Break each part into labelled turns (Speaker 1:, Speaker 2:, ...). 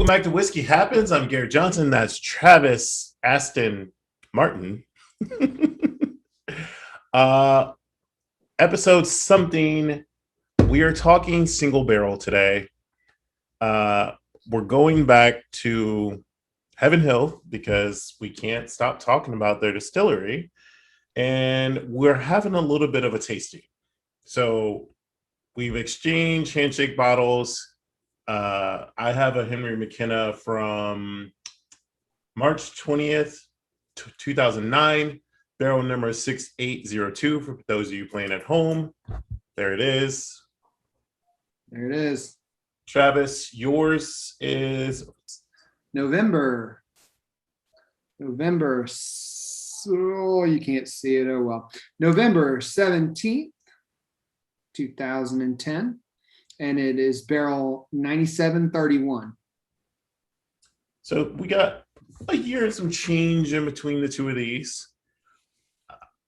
Speaker 1: Welcome back to Whiskey Happens. I'm Garrett Johnson. That's Travis Aston Martin. uh, episode something. We are talking single barrel today. We're going back to Heaven Hill because we can't stop talking about their distillery, and we're having a little bit of a tasting. So we've exchanged handshake bottles. I have a Henry Mckenna from March 20th, 2009, barrel number 6802 for those of you playing at home. There it is.
Speaker 2: There it is.
Speaker 1: Travis, yours is
Speaker 2: November. Oh, you can't see it. Oh, well. November 17th, 2010. And it is barrel 9731.
Speaker 1: So we got a year and some change in between the two of these.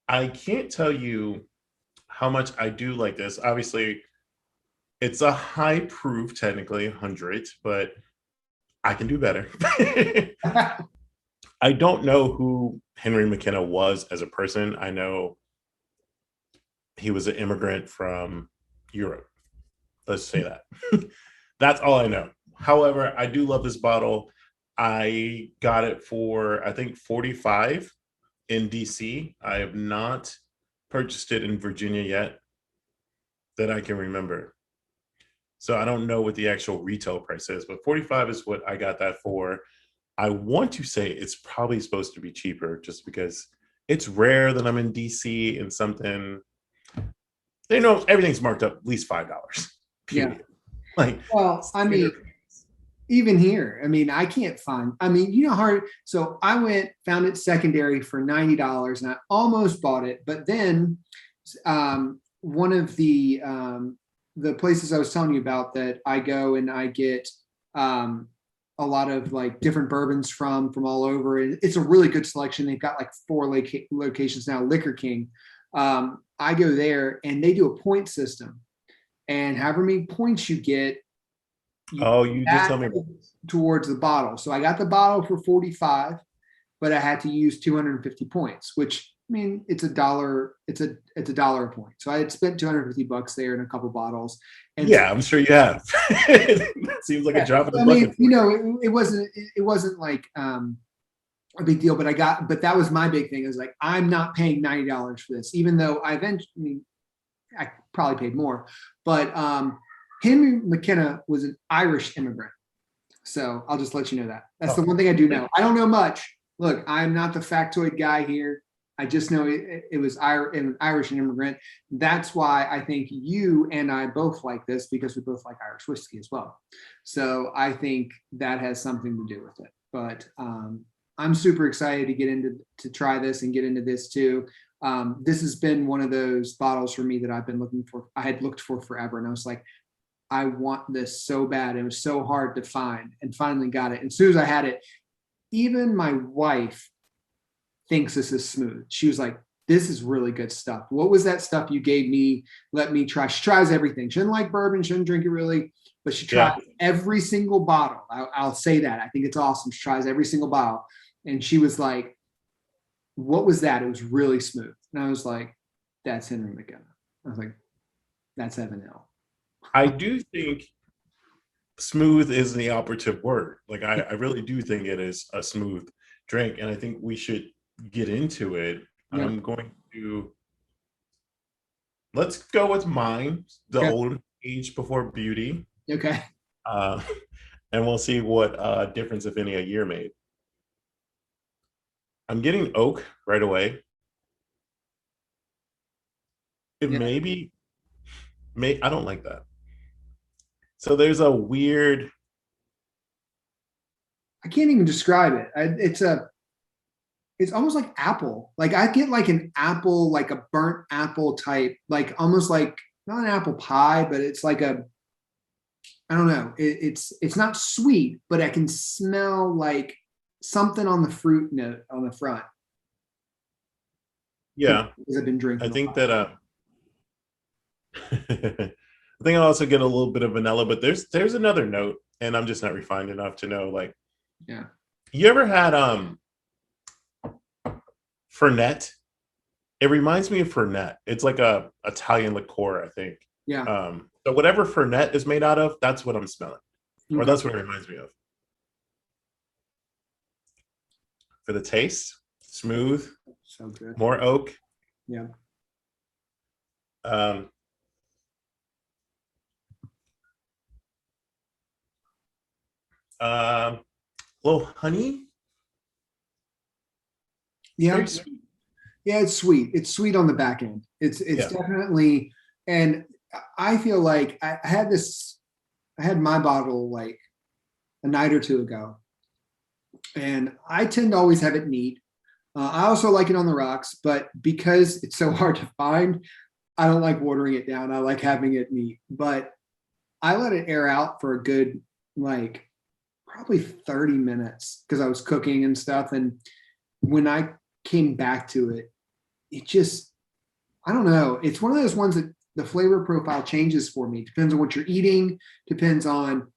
Speaker 1: I can't tell you how much I do like this. Obviously, it's a high proof, technically 100, but I can do better. I don't know who Henry Mckenna was as a person. I know he was an immigrant from Europe. Let's say that. That's all I know. However, I do love this bottle. I got it for, I think, $45 in DC. I have not purchased it in Virginia yet that I can remember. So I don't know what the actual retail price is, but $45 is what I got that for. I want to say it's probably supposed to be cheaper just because it's rare that I'm in DC and something, you know, everything's marked up at least $5. Period.
Speaker 2: Yeah.
Speaker 1: Like,
Speaker 2: well, I mean, even here, I mean, I can't find, I mean, you know, hard. So I found it secondary for $90 and I almost bought it. But then one of the places I was telling you about that I go and I get a lot of like different bourbons from all over. And it's a really good selection. They've got like 4 locations now, Liquor King. I go there and they do a point system. And however many points you get,
Speaker 1: you just tell me
Speaker 2: towards the bottle. So I got the bottle for 45, but I had to use 250 points, which I mean, it's $1. It's a $1 a point. So I had spent $250 there in a couple bottles.
Speaker 1: And yeah, I'm sure you have. That seems like a drop in the bucket.
Speaker 2: I mean, you know, it wasn't like a big deal, but that was my big thing. Is like, I'm not paying $90 for this, even though I probably paid more. But Henry Mckenna was an Irish immigrant. So I'll just let you know that. That's the one thing I do know. I don't know much. Look, I'm not the factoid guy here. I just know it was an Irish immigrant. That's why I think you and I both like this, because we both like Irish whiskey as well. So I think that has something to do with it. But I'm super excited to try this and get into this too. This has been one of those bottles for me that I've been looking for. I had looked for forever, and I was like, I want this so bad. It was so hard to find, and finally got it. And as soon as I had it, even my wife thinks this is smooth. She was like, this is really good stuff. What was that stuff you gave me? Let me try. She tries everything. She doesn't like bourbon. She doesn't drink it really, but she tries every single bottle. I'll say that. I think it's awesome. She tries every single bottle. And she was like, what was that? It was really smooth. And I was like, that's Henry Mckenna. I was like, that's Heaven Hill.
Speaker 1: I do think smooth is the operative word. Like, I really do think it is a smooth drink. And I think we should get into it. Yeah. I'm going to, let's go with mine, the old age before beauty.
Speaker 2: Okay.
Speaker 1: And we'll see what difference, if any, a year made. I'm getting oak right away. It I don't like that. So there's a weird,
Speaker 2: I can't even describe it. It's almost like apple. Like I get like an apple, like a burnt apple type, like almost like not an apple pie, but it's like I don't know. It's not sweet, but I can smell like something on the fruit note on the front.
Speaker 1: Yeah,
Speaker 2: because I've been drinking.
Speaker 1: I think that I think I also get a little bit of vanilla, but there's another note and I'm just not refined enough to know. Like,
Speaker 2: Yeah.
Speaker 1: you ever had Fernet? It reminds me of Fernet. It's like a Italian liqueur, I think.
Speaker 2: Yeah.
Speaker 1: So whatever Fernet is made out of, that's what I'm smelling, or
Speaker 2: Okay.
Speaker 1: that's what it reminds me of. For the taste, smooth,
Speaker 2: So good.
Speaker 1: more oak.
Speaker 2: Yeah.
Speaker 1: Um, a little honey. It's
Speaker 2: Yeah.
Speaker 1: very sweet.
Speaker 2: Yeah, it's sweet. It's sweet on the back end. It's
Speaker 1: Yeah.
Speaker 2: definitely, and I feel like I had my bottle like a night or two ago, and I tend to always have it neat. I also like it on the rocks, but because it's so hard to find, I don't like watering it down. I like having it neat, but I let it air out for a good, like, probably 30 minutes because I was cooking and stuff. And when I came back to it, it just, I don't know. It's one of those ones that the flavor profile changes for me. Depends on what you're eating, depends on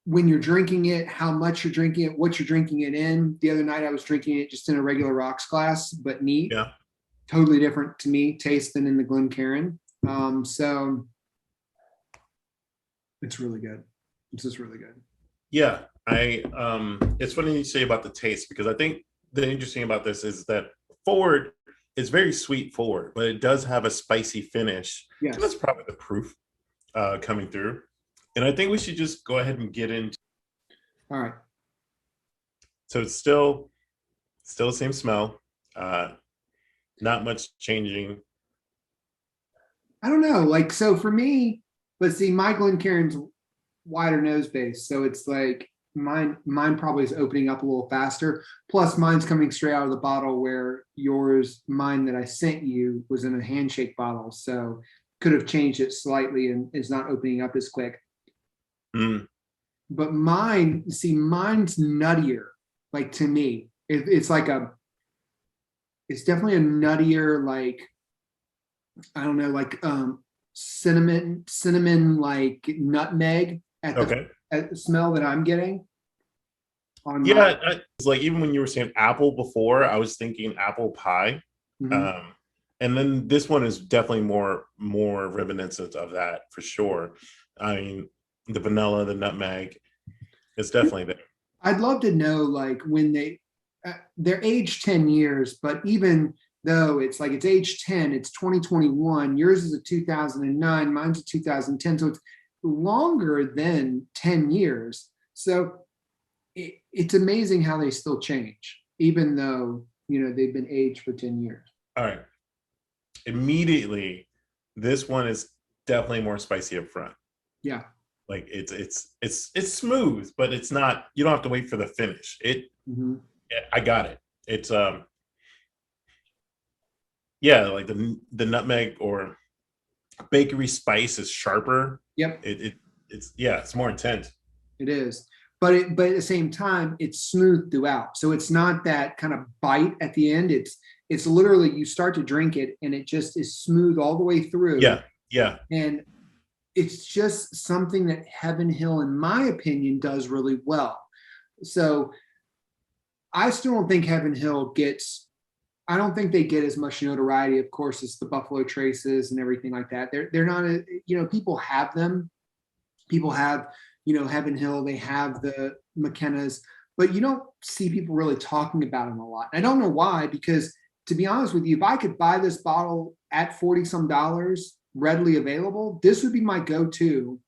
Speaker 2: when you're drinking it, how much you're drinking it, what you're drinking it in. The other night I was drinking it just in a regular rocks glass, but neat.
Speaker 1: Yeah.
Speaker 2: Totally different to me taste than in the Glencairn. So it's really good. It's just really good.
Speaker 1: Yeah. It's funny you say about the taste, because I think the interesting about this is that forward is very sweet forward, but it does have a spicy finish.
Speaker 2: Yes.
Speaker 1: So that's probably the proof coming through. And I think we should just go ahead and get into.
Speaker 2: All right.
Speaker 1: So it's still the same smell. Not much changing.
Speaker 2: I don't know. Like, so for me, let's see, my Glencairn's wider nose base. So it's like mine probably is opening up a little faster. Plus mine's coming straight out of the bottle, where mine that I sent you was in a handshake bottle. So could have changed it slightly and is not opening up as quick.
Speaker 1: Mm.
Speaker 2: But mine's nuttier. Like, to me, it's like it's definitely a nuttier, like, I don't know, like cinnamon, like nutmeg at
Speaker 1: Okay.
Speaker 2: the smell that I'm getting on my.
Speaker 1: Yeah, it's like, even when you were saying apple before, I was thinking apple pie.
Speaker 2: Mhm.
Speaker 1: Um, and then this one is definitely more reminiscent of that for sure. I mean, the vanilla, the nutmeg, it's definitely there.
Speaker 2: I'd love to know, like, when they're aged 10 years, but even though it's like it's age 10, it's 2021. Yours is a 2009, mine's a 2010, so it's longer than 10 years. So it's amazing how they still change, even though they've been aged for 10 years.
Speaker 1: All right. Immediately, this one is definitely more spicy up front.
Speaker 2: Yeah.
Speaker 1: Like, it's smooth, but it's not. You don't have to wait for the finish.
Speaker 2: Mm-hmm.
Speaker 1: I got it. It's yeah, like the nutmeg or bakery spice is sharper.
Speaker 2: Yep.
Speaker 1: It's yeah, it's more intense.
Speaker 2: It is. But at the same time, it's smooth throughout. So it's not that kind of bite at the end. It's literally, you start to drink it and it just is smooth all the way through.
Speaker 1: Yeah, yeah.
Speaker 2: And it's just something that Heaven Hill, in my opinion, does really well. So I still don't think Heaven Hill I don't think they get as much notoriety, of course, as the Buffalo Traces and everything like that. They're not, people have them. People have, Heaven Hill, they have the McKennas, but you don't see people really talking about them a lot. And I don't know why, because to be honest with you, if I could buy this bottle at 40 some dollars readily available, this would be my go-to.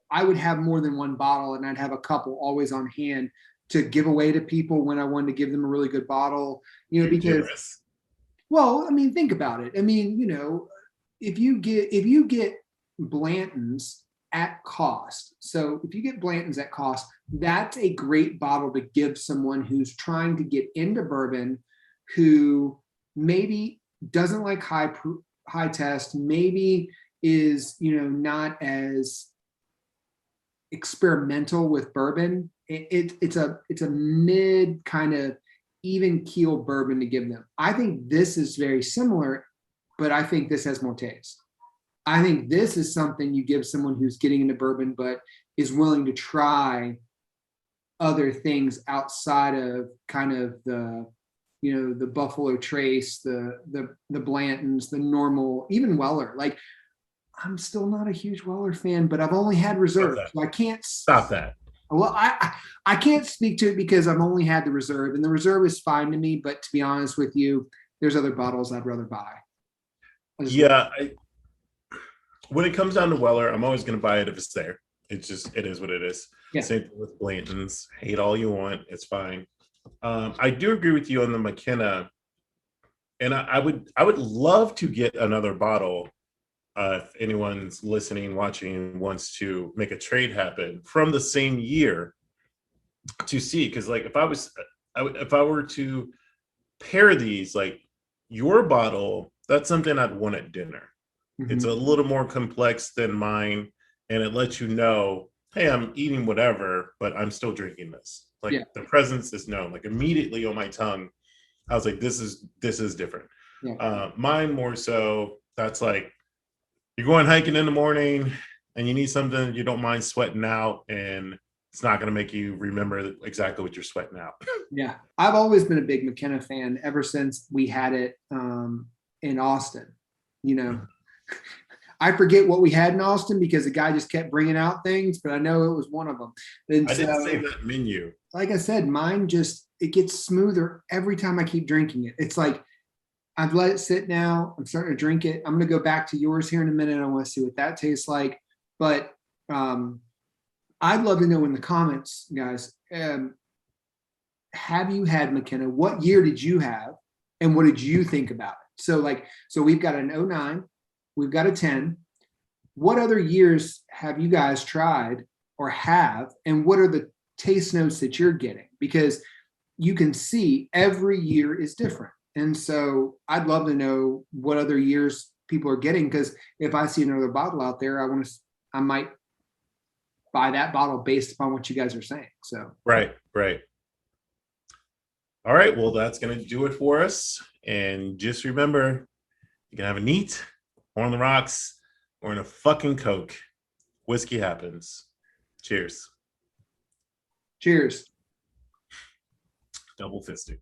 Speaker 2: I would have more than one bottle, and I'd have a couple always on hand to give away to people when I wanted to give them a really good bottle, because
Speaker 1: Generous.
Speaker 2: well, I mean, think about it. I mean, if you get Blanton's at cost. So if you get Blanton's at cost, that's a great bottle to give someone who's trying to get into bourbon, who maybe doesn't like high test, maybe is, not as experimental with bourbon. It's a mid kind of even keel bourbon to give them. I think this is very similar, but I think this has more taste. I think this is something you give someone who's getting into bourbon, but is willing to try other things outside of kind of the, the Buffalo Trace, the Blantons, the normal, even Weller. Like, I'm still not a huge Weller fan, but I've only had reserve, so I can't
Speaker 1: Stop that.
Speaker 2: well, I can't speak to it because I've only had the reserve, and the reserve is fine to me. But to be honest with you, there's other bottles I'd rather buy.
Speaker 1: Yeah, when it comes down to Weller, I'm always going to buy it if it's there. It is what it is.
Speaker 2: Yeah.
Speaker 1: Same thing with Blanton's. Hate all you want. It's fine. I do agree with you on the McKenna, and I would love to get another bottle. If anyone's listening, watching, wants to make a trade happen from the same year to see, because like if I were to pair these, like your bottle, that's something I'd want at dinner. Mm-hmm. It's a little more complex than mine, and it lets you know, hey, I'm eating whatever, but I'm still drinking this. Like the presence is known. Like immediately on my tongue, I was like, this is different. Yeah. Mine more so, that's like you're going hiking in the morning and you need something you don't mind sweating out, and it's not going to make you remember exactly what you're sweating out.
Speaker 2: Yeah. I've always been a big McKenna fan ever since we had it in Austin. I forget what we had in Austin because the guy just kept bringing out things, but I know it was one of them. And
Speaker 1: I didn't save that menu.
Speaker 2: Like I said, mine it gets smoother every time I keep drinking it. It's like, I've let it sit now. I'm starting to drink it. I'm going to go back to yours here in a minute. I want to see what that tastes like. But I'd love to know in the comments, guys, have you had McKenna? What year did you have? And what did you think about it? So we've got an 09, we've got a 10. What other years have you guys tried or have? And what are the taste notes that you're getting? Because you can see every year is different. And so I'd love to know what other years people are getting, because if I see another bottle out there, I might buy that bottle based upon what you guys are saying. So
Speaker 1: right. All right, well, that's gonna do it for us. And just remember, you can have a neat, or on the rocks, or in a fucking Coke. Whiskey happens. Cheers.
Speaker 2: Cheers.
Speaker 1: Double fisted.